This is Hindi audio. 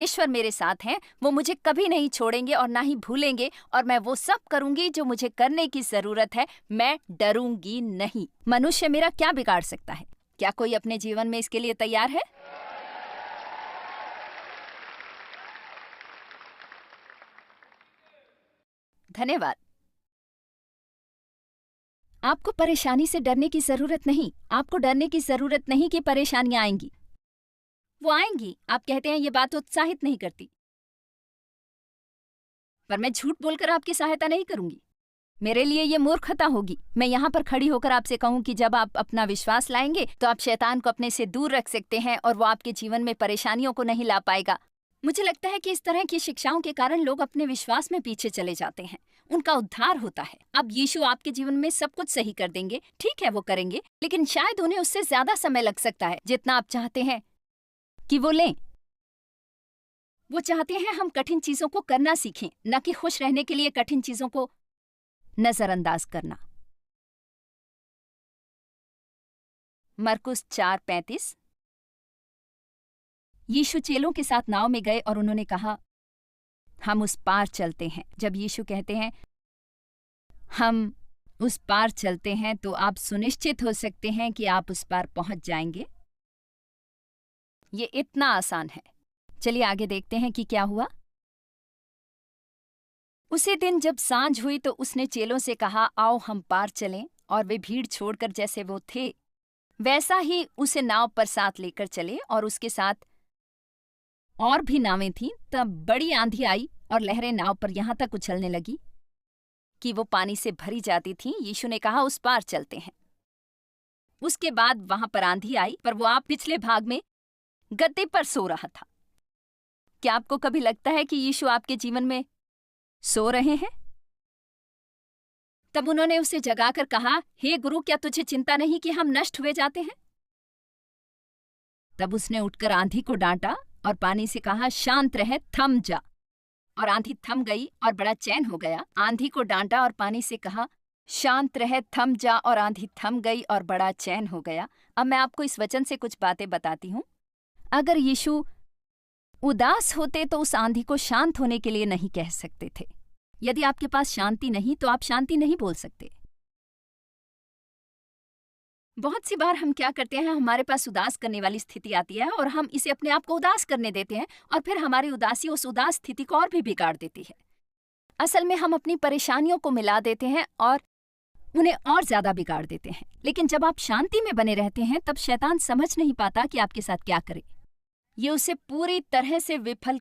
ईश्वर मेरे साथ हैं, वो मुझे कभी नहीं छोड़ेंगे और ना ही भूलेंगे, और मैं वो सब करूंगी जो मुझे करने की जरूरत है। मैं डरूंगी नहीं। मनुष्य मेरा क्या बिगाड़ सकता है? क्या कोई अपने जीवन में इसके लिए तैयार है? धन्यवाद। आपको परेशानी से डरने की जरूरत नहीं। आपको डरने की जरूरत नहीं कि परेशानियां आएंगी। वो आएंगी। आप कहते हैं ये बात उत्साहित नहीं करती, पर मैं झूठ बोलकर आपकी सहायता नहीं करूंगी। मेरे लिए ये मूर्खता होगी। मैं यहाँ पर खड़ी होकर आपसे कहूँ कि जब आप अपना विश्वास लाएंगे तो आप शैतान को अपने से दूर रख सकते हैं और वो आपके जीवन में परेशानियों को नहीं ला पाएगा। मुझे लगता है कि इस तरह की शिक्षाओं के कारण लोग अपने विश्वास में पीछे चले जाते हैं। उनका उद्धार होता है। अब यीशु आपके जीवन में सब कुछ सही कर देंगे। ठीक है, वो करेंगे, लेकिन शायद उन्हें उससे ज्यादा समय लग सकता है जितना आप चाहते हैं कि वो लें। वो चाहते हैं हम कठिन चीजों को करना सीखें, न कि खुश रहने के लिए कठिन चीजों को नजरअंदाज करना। मरकुस 4:35। यीशु चेलों के साथ नाव में गए और उन्होंने कहा, हम उस पार चलते हैं। जब यीशु कहते हैं हम उस पार चलते हैं, तो आप सुनिश्चित हो सकते हैं कि आप उस पार पहुंच जाएंगे। ये इतना आसान है। चलिए आगे देखते हैं कि क्या हुआ। उसी दिन जब सांझ हुई तो उसने चेलों से कहा, आओ हम पार चलें। और वे भीड़ छोड़कर जैसे वो थे वैसा ही उसे नाव पर साथ लेकर चले, और उसके साथ और भी नावें थीं। तब बड़ी आंधी आई और लहरें नाव पर यहां तक उछलने लगी कि वो पानी से भरी जाती थीं। यीशु ने कहा, उस पार चलते हैं। उसके बाद वहां पर आंधी आई, पर वो आप पिछले भाग में गद्दे पर सो रहा था। क्या आपको कभी लगता है कि यीशु आपके जीवन में सो रहे हैं? तब उन्होंने उसे जगाकर कहा, हे गुरु, क्या तुझे चिंता नहीं कि हम नष्ट हुए जाते हैं? तब उसने उठकर आंधी को डांटा और पानी से कहा, शांत रह, थम जा। और आंधी थम गई और बड़ा चैन हो गया। आंधी को डांटा और पानी से कहा, शांत रह, थम जा, और आंधी थम गई और बड़ा चैन हो गया। अब मैं आपको इस वचन से कुछ बातें बताती हूँ। अगर यीशु उदास होते तो उस आंधी को शांत होने के लिए नहीं कह सकते थे। यदि आपके पास शांति नहीं तो आप शांति नहीं बोल सकते। बहुत सी बार हम क्या करते हैं, हमारे पास उदास करने वाली स्थिति आती है और हम इसे अपने आप को उदास करने देते हैं, और फिर हमारी उदासी उस उदास स्थिति को और भी बिगाड़ देती है। असल में हम अपनी परेशानियों को मिला देते हैं और उन्हें और ज्यादा बिगाड़ देते हैं। लेकिन जब आप शांति में बने रहते हैं, तब शैतान समझ नहीं पाता कि आपके साथ क्या करे। ये उसे पूरी तरह से विफल